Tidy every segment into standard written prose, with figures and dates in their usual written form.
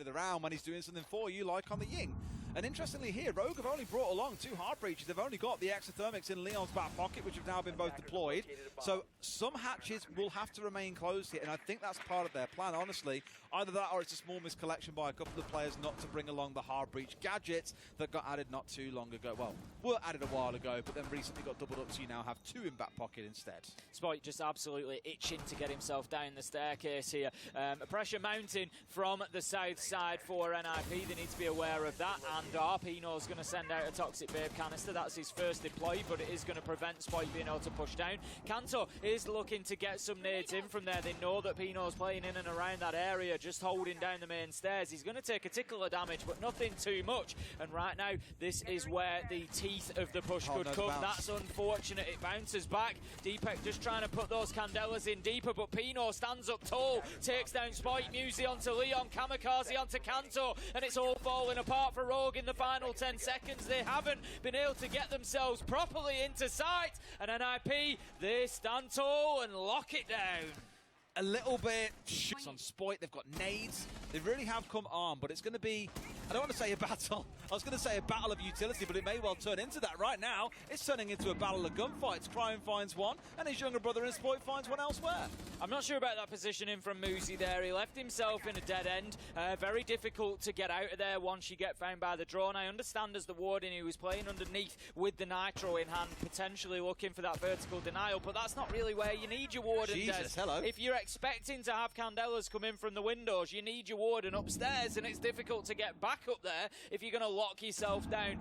of the round when he's doing something for you, like on the Ying. And interestingly here, Rogue have only brought along 2 hard breaches. They've only got the exothermics in Leon's back pocket, which have now been both deployed. So some hatches will have to remain closed here, and I think that's part of their plan, honestly. Either that or it's a small miscollection by a couple of players not to bring along the hard breach gadgets that got added not too long ago. Well, were added a while ago, but then recently got doubled up, so you now have 2 in back pocket instead. Spoit just absolutely itching to get himself down the staircase here. Pressure mounting from the south side for NIP. They need to be aware of that. And Pino's going to send out a Toxic Babe canister. That's his first deploy, but it is going to prevent Spoit being able to push down. Kanto is looking to get some nades in from there. They know that Pino's playing in and around that area, just holding down the main stairs. He's going to take a tickle of damage, but nothing too much. And right now, this is where the teeth of the push could come. That's unfortunate. It bounces back. Deepek just trying to put those Candelas in deeper, but Pino stands up tall, takes down Spoit, Musi onto Leon, Kamikaze onto Kanto, and it's all falling apart for Rogue in the final 10 seconds. They haven't been able to get themselves properly into sight, and NIP, they stand tall and lock it down. A little bit on Spoit. They've got nades. They really have come armed, but it's going to be, I don't want to say a battle. I was going to say a battle of utility, but it may well turn into that. Right now, it's turning into a battle of gunfights. Cryon finds one, and his younger brother in Spoit finds one elsewhere. I'm not sure about that positioning from Musi there. He left himself in a dead end. Very difficult to get out of there once you get found by the drone. I understand as the Warden who was playing underneath with the Nitro in hand, potentially looking for that vertical denial, but that's not really where you need your Warden. Jesus, hello. If you're expecting to have Candelas come in from the windows, you need your Warden upstairs, and it's difficult to get back up there if you're going to lock yourself down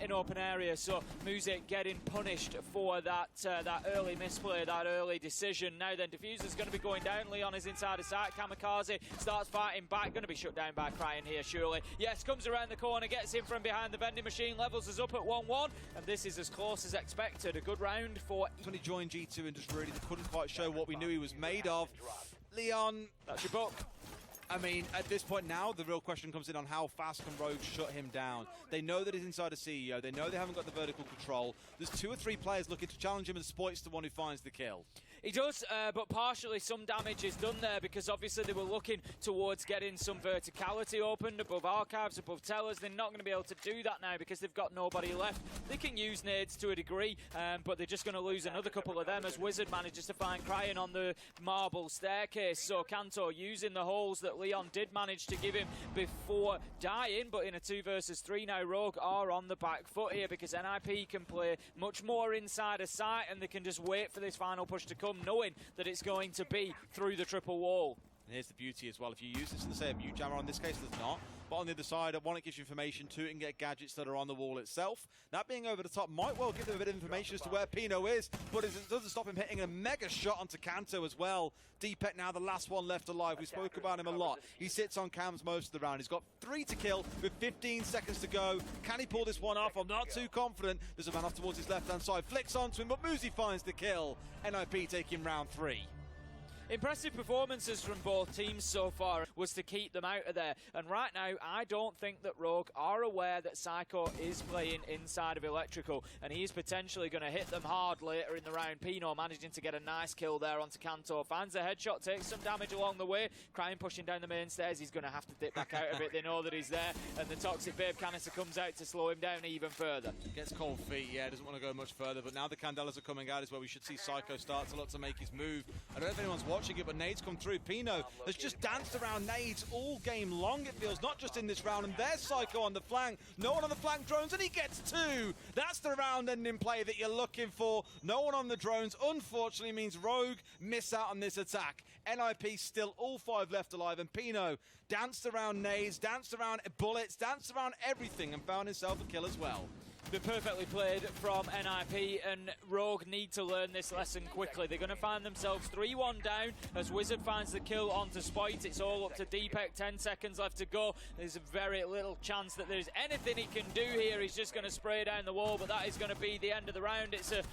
in open area. So Musi getting punished for that that early misplay, that early decision. Now then, Diffuser's going to be going down. Leon is inside of sight. Kamikaze starts fighting back. Going to be shut down by Cryon here, surely. Yes, comes around the corner, gets in from behind the vending machine, levels us up at 1-1, and this is as close as expected. A good round for... When he joined G2 and just really couldn't quite show what we knew he was made of. Leon, that's your book. I mean, at this point now, the real question comes in on how fast can Rogue shut him down. They know that he's inside a CEO. They know they haven't got the vertical control. There's 2 or 3 players looking to challenge him, and Spoit's the one who finds the kill. He does, but partially some damage is done there because obviously they were looking towards getting some verticality opened above archives, above tellers. They're not going to be able to do that now because they've got nobody left. They can use nades to a degree, but they're just going to lose another couple of them as Wizard manages to find Cryon on the marble staircase. So Kanto using the holes that Leon did manage to give him before dying, but in a 2 versus 3 now, Rogue are on the back foot here because NIP can play much more inside of sight, and they can just wait for this final push to come, knowing that it's going to be through the triple wall. And here's the beauty as well. If you use this in the same mute jammer, on this case there's not. But on the other side, one, it gives you information. 2, it can get gadgets that are on the wall itself. That being over the top might well give them a bit of information as to where Pino is, but it doesn't stop him hitting a mega shot onto Kanto as well. Deepek now the last one left alive. We spoke about him a lot. He sits on cams most of the round. He's got 3 to kill with 15 seconds to go. Can he pull this one off? I'm not too confident. There's a man off towards his left-hand side. Flicks onto him, but Musi finds the kill. NIP taking round 3. Impressive performances from both teams so far was to keep them out of there. And right now, I don't think that Rogue are aware that Psycho is playing inside of Electrical, and he's potentially going to hit them hard later in the round. Pino managing to get a nice kill there onto Kanto. Finds a headshot, takes some damage along the way. Cryon pushing down the main stairs. He's going to have to dip back out of it. They know that he's there, and the Toxic Babe canister comes out to slow him down even further. Gets cold feet, yeah, doesn't want to go much further, but now the Candelas are coming out is where we should see Psycho start to look to make his move. I don't know if anyone's watching it, but nades come through. Pino has just danced around nades all game long, it feels, not just in this round, and there's Psycho on the flank. No one on the flank drones, and he gets 2. That's the round-ending play that you're looking for. No one on the drones, unfortunately, means Rogue miss out on this attack. NIP still all 5 left alive, and Pino danced around nades, danced around bullets, danced around everything, and found himself a kill as well. Been perfectly played from NIP, and Rogue need to learn this lesson quickly. They're going to find themselves 3-1 down as Wizard finds the kill onto Spoit. It's all up to Deepek, 10 seconds left to go. There's a very little chance that there's anything he can do here. He's just going to spray down the wall, but that is going to be the end of the round. It's a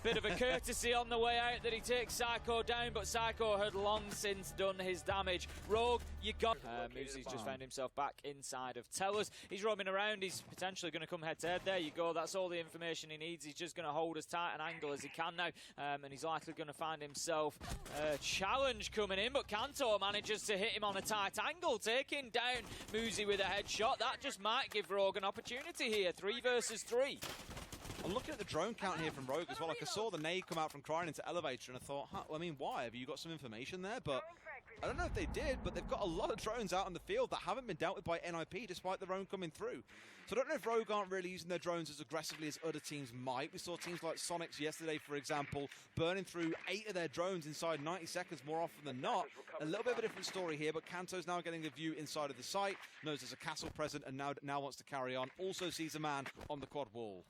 Bit of a courtesy on the way out that he takes Psycho down, but Psycho had long since done his damage. Rogue, you got... Moosey's just found himself back inside of Tellers. He's roaming around. He's potentially going to come head-to-head. There you go. That's all the information he needs. He's just going to hold as tight an angle as he can now, and he's likely going to find himself a challenge coming in, but Kanto manages to hit him on a tight angle, taking down Moosey with a headshot. That just might give Rogue an opportunity here. 3 versus 3. I'm looking at the drone count here from Rogue as well. Like, I saw the nade come out from Crying into Elevator, and I thought, well, I mean, why? Have you got some information there? But I don't know if they did, but they've got a lot of drones out on the field that haven't been dealt with by NIP, despite their own coming through. So I don't know if Rogue aren't really using their drones as aggressively as other teams might. We saw teams like Sonics yesterday, for example, burning through 8 of their drones inside 90 seconds more often than not. A little bit of a different story here, but Kanto's now getting a view inside of the site, knows there's a castle present, and now wants to carry on. Also sees a man on the quad wall.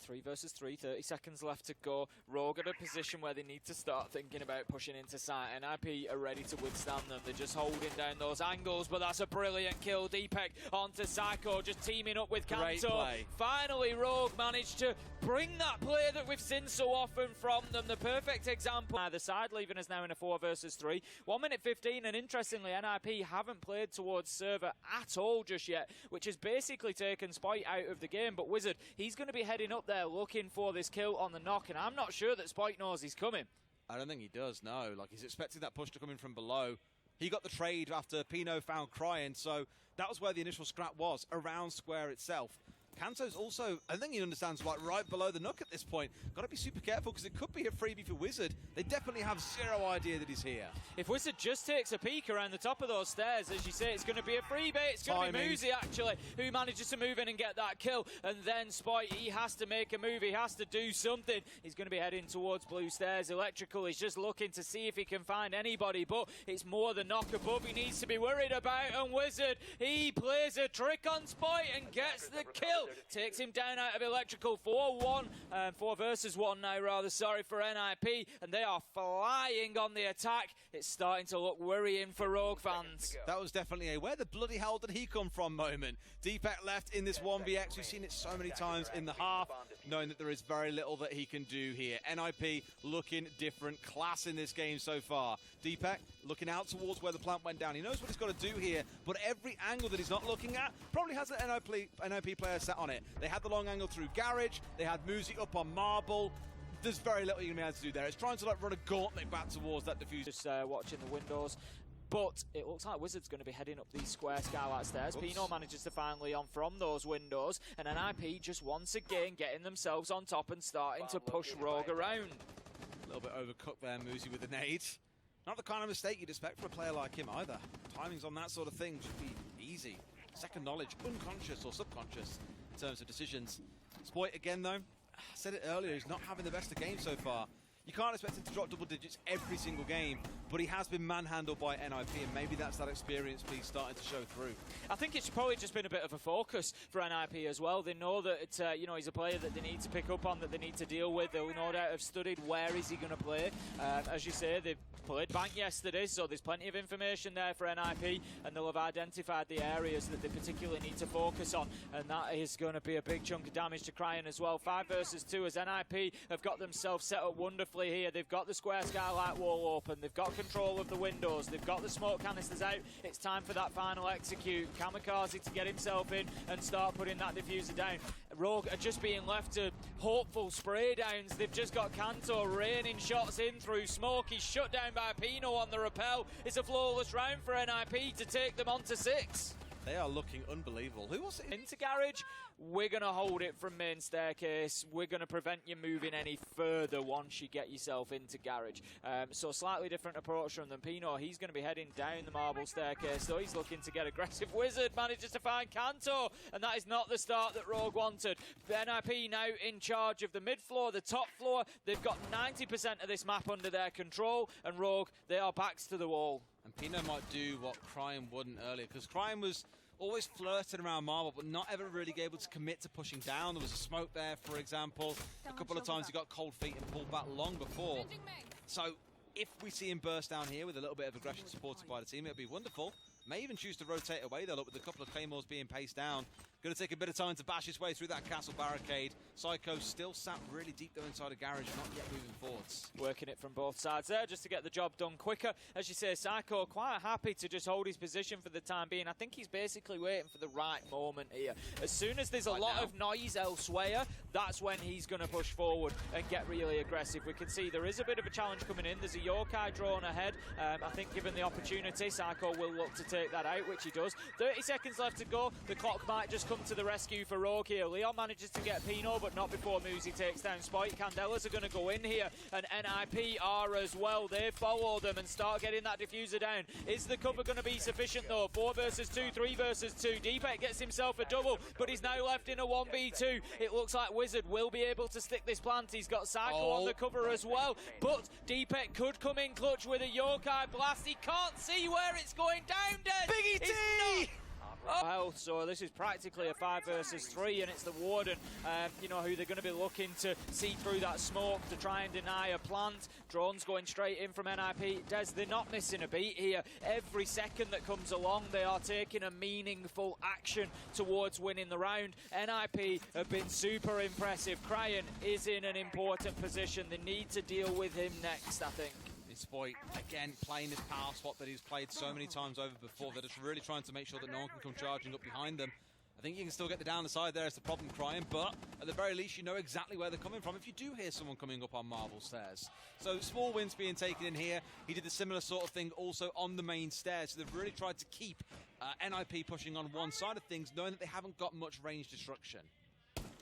3 versus 3, 30 seconds left to go. Rogue at a position where they need to start thinking about pushing into sight. NIP are ready to withstand them. They're just holding down those angles, but that's a brilliant kill. Deepek onto Psycho, just teaming up with Kanto. Finally, Rogue managed to bring that play that we've seen so often from them. The perfect example. Either side, leaving us now in a 4 versus 3. 1 minute 15, and interestingly, NIP haven't played towards server at all just yet, which has basically taken Spite out of the game. But Wizard, he's going to be heading up there looking for this kill on the knock, and I'm not sure that Spite knows he's coming. I don't think he does, no. Like, he's expecting that push to come in from below. He got the trade after Pino found Crying, so that was where the initial scrap was, around square itself. Kanto's also, I think he understands, like, right below the nook at this point. Got to be super careful because it could be a freebie for Wizard. They definitely have zero idea that he's here. If Wizard just takes a peek around the top of those stairs, as you say, it's going to be a freebie. It's going to be Moosey, actually, who manages to move in and get that kill. And then Spite, he has to make a move. He has to do something. He's going to be heading towards blue stairs. Electrical is just looking to see if he can find anybody, but it's more the knock above he needs to be worried about. And Wizard, he plays a trick on Spite and gets the kill. Takes him down out of Electrical. 4-1, 4 versus 1 now, rather, sorry, for NIP, and they are flying on the attack. It's starting to look worrying for Rogue fans. That was definitely a where the bloody hell did he come from moment. Deepek left in this 1vx. We've seen it so many times in the half, knowing that there is very little that he can do here. NIP looking different class in this game so far. Deepek looking out towards where the plant went down. He knows what he's got to do here, but every angle that he's not looking at probably has an NIP player set on it. They had the long angle through Garage. They had Moosey up on Marble. There's very little you're going to be able to do there. It's trying to, like, run a gauntlet back towards that diffuser. Just watching the windows. But it looks like Wizard's going to be heading up these square Skylight stairs. Oops. Pino manages to find Leon from those windows. And NIP just once again getting themselves on top and starting to push Rogue around. A little bit overcooked there, Moosey with the nades. Not the kind of mistake you'd expect for a player like him either. Timings on that sort of thing should be easy. Second knowledge, unconscious or subconscious in terms of decisions. Spite again though, I said it earlier, he's not having the best of games so far. You can't expect him to drop double digits every single game, but he has been manhandled by NIP, and maybe that's that experience piece starting to show through. I think it's probably just been a bit of a focus for NIP as well. They know that it's, you know, he's a player that they need to pick up on, that they need to deal with. They'll no doubt have studied where is he going to play. As you say, they've played Bank yesterday, so there's plenty of information there for NIP, and they'll have identified the areas that they particularly need to focus on, and that is going to be a big chunk of damage to Crying as well. 5 versus 2 as NIP have got themselves set up wonderfully here. They've got the square Skylight wall open, they've got control of the windows, they've got the smoke canisters out. It's time for that final execute. Kamikaze to get himself in and start putting that diffuser down. Rogue are just being left to hopeful spray downs. They've just got Kanto raining shots in through smoke. He's shut down by Pino on the rappel. It's a flawless round for NIP to take them on to 6. They are looking unbelievable. Who was it? Into Garage. We're going to hold it from main staircase. We're going to prevent you moving any further once you get yourself into Garage. So slightly different approach from them. Pino, he's going to be heading down the marble staircase, so he's looking to get aggressive. Wizard manages to find Kanto, and that is not the start that Rogue wanted. NIP now in charge of the mid-floor, the top floor. They've got 90% of this map under their control, and Rogue, they are backs to the wall. And Pino might do what Crying wouldn't earlier, because Crying was always flirting around Marble, but not ever really able to commit to pushing down. There was a smoke there, for example. A couple of times he got cold feet and pulled back long before. So if we see him burst down here with a little bit of aggression supported by the team, it would be wonderful. May even choose to rotate away, though, with a couple of claymores being paced down. Going to take a bit of time to bash his way through that castle barricade. Psycho still sat really deep though inside a garage, not yet moving forwards. Working it from both sides there just to get the job done quicker. As you say, Psycho quite happy to just hold his position for the time being. I think he's basically waiting for the right moment here. As soon as there's a lot of noise elsewhere, that's when he's going to push forward and get really aggressive. We can see there is a bit of a challenge coming in. There's a yokai drawn ahead. I think given the opportunity, Psycho will look to take that out, which he does. 30 seconds left to go. The clock might just come to the rescue for Rogue here. Leon manages to get Pino, but not before Muzi takes down Spike. Candelas are going to go in here, and NIP are as well. They follow them and start getting that diffuser down. Is the cover going to be sufficient though? 4 versus 2, 3 versus 2. Deepak gets himself a double, but he's now left in a 1v2. It looks like Wizard will be able to stick this plant. He's got Psycho on the cover as well, but Deepak could come in clutch with a yokai blast. He can't see where it's going down, Des. Big ET! Well, so this is practically a 5 versus 3, and it's the Warden, you know, who they're going to be looking to see through that smoke to try and deny a plant. Drones going straight in from NIP. Des, they're not missing a beat here. Every second that comes along, they are taking a meaningful action towards winning the round. NIP have been super impressive. Cryan is in an important position. They need to deal with him next, I think. Spike, again, playing this power spot that he's played so many times over before. They're just really trying to make sure that no one can come charging up behind them. I think you can still get the down the side there. It's the problem, Cryan, but at the very least, you know exactly where they're coming from if you do hear someone coming up on marble stairs. So small wins being taken in here. He did a similar sort of thing also on the main stairs. So they've really tried to keep NIP pushing on one side of things, knowing that they haven't got much range destruction.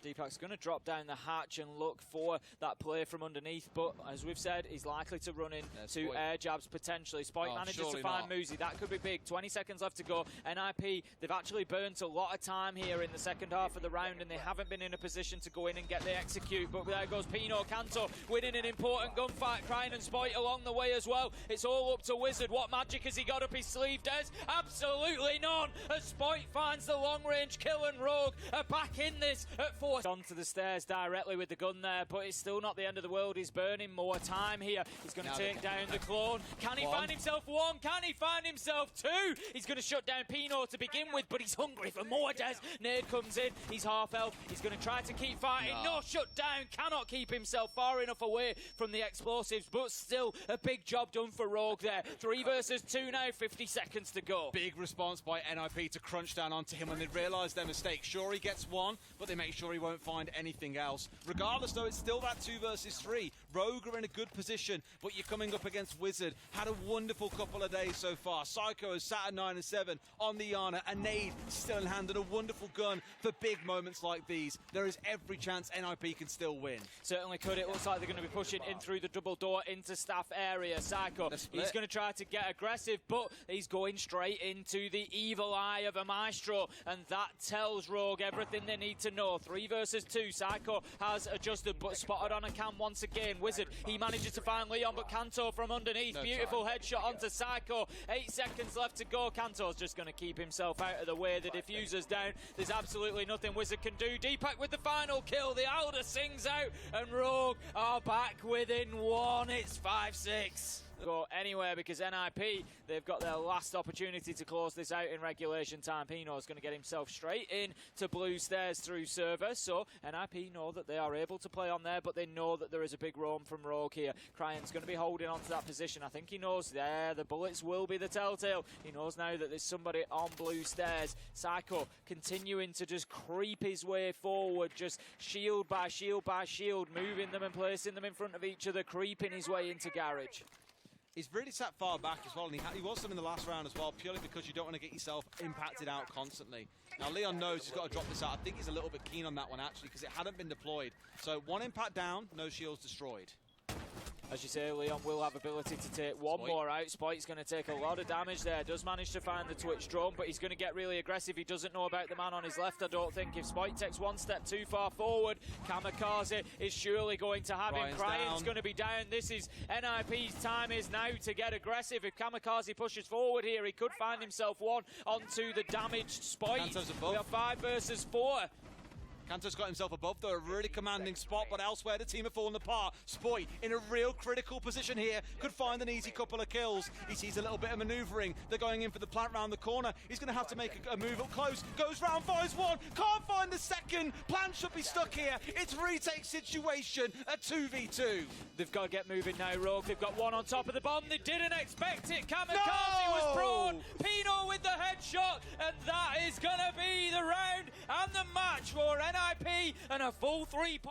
Deepak's going to drop down the hatch and look for that play from underneath, but as we've said, he's likely to run in to air jabs potentially. Spike manages to find Muzi. That could be big. 20 seconds left to go. NIP, they've actually burnt a lot of time here in the second half of the round, and they haven't been in a position to go in and get the execute, but there goes Pino Canto winning an important gunfight. Cryan and Spike along the way as well. It's all up to Wizard. What magic has he got up his sleeve, Des? Absolutely none, as Spike finds the long-range kill, and Rogue are back in this at 4. Onto the stairs directly with the gun there, but it's still not the end of the world. He's burning more time here. He's going to take down the clone. Can he find himself 1? Can he find himself 2? He's going to shut down Pino to begin with, but he's hungry for more, Des. Nade comes in. He's half health. He's going to try to keep fighting. No shut down. Cannot keep himself far enough away from the explosives, but still a big job done for Rogue there. 3 versus 2 now, 50 seconds to go. Big response by NIP to crunch down onto him when they realise their mistake. Sure, he gets 1, but they make sure he won't find anything else. Regardless though, it's still that 2 versus 3. Rogue are in a good position, but you're coming up against Wizard. Had a wonderful couple of days so far. Psycho has sat at 9 and 7 on the Yana. A nade still in hand and a wonderful gun for big moments like these. There is every chance NIP can still win. Certainly could. It looks like they're going to be pushing in through the double door into staff area. Psycho, he's going to try to get aggressive, but he's going straight into the evil eye of a maestro, and that tells Rogue everything they need to know. 3 versus 2. Psycho has adjusted, but spotted on a cam once again. Wizard, he manages to find Leon, but Canto from underneath. Beautiful headshot onto Psycho. 8 seconds left to go. Canto's just going to keep himself out of the way. The diffuser's down. There's absolutely nothing Wizard can do. Deepak with the final kill. The Elder sings out, and Rogue are back within 1. It's 5-6. Go anywhere because NIP, they've got their last opportunity to close this out in regulation time. Pino's going to get himself straight in to blue stairs through server, so NIP know that they are able to play on there, but they know that there is a big roam from Rogue here. Cryan's going to be holding on to that position. I think he knows there the bullets will be the telltale. He knows now that there's somebody on blue stairs. Psycho continuing to just creep his way forward, just shield by shield by shield, moving them and placing them in front of each other, creeping his way into garage. He's really sat far back as well, and he was some in the last round as well, purely because you don't want to get yourself impacted out constantly. Now, Leon knows he's got to drop this out. I think he's a little bit keen on that one, actually, because it hadn't been deployed. So 1 impact down, no shields destroyed. As you say, Leon will have ability to take one more out. Spike's going to take a lot of damage there. Does manage to find the Twitch drone, but he's going to get really aggressive. He doesn't know about the man on his left, I don't think. If Spike takes 1 step too far forward, Kamikaze is surely going to have him. Cryan's going to be down. This is NIP's time is now to get aggressive. If Kamikaze pushes forward here, he could find himself 1 onto the damaged Spike. We have 5 versus 4. Kanto's got himself above, though, a really commanding spot, but elsewhere the team have fallen apart. Spoy in a real critical position here, could find an easy couple of kills. He sees a little bit of manoeuvring. They're going in for the plant round the corner. He's going to have to make a move up close. Goes round, finds one, can't find the second. Plant should be stuck here. It's retake situation, a 2v2. They've got to get moving now, Rogue. They've got one on top of the bomb. They didn't expect it. Kamikaze was brought. Pino with the headshot, and that is going to be the round and the match for NIP, and a full 3 points.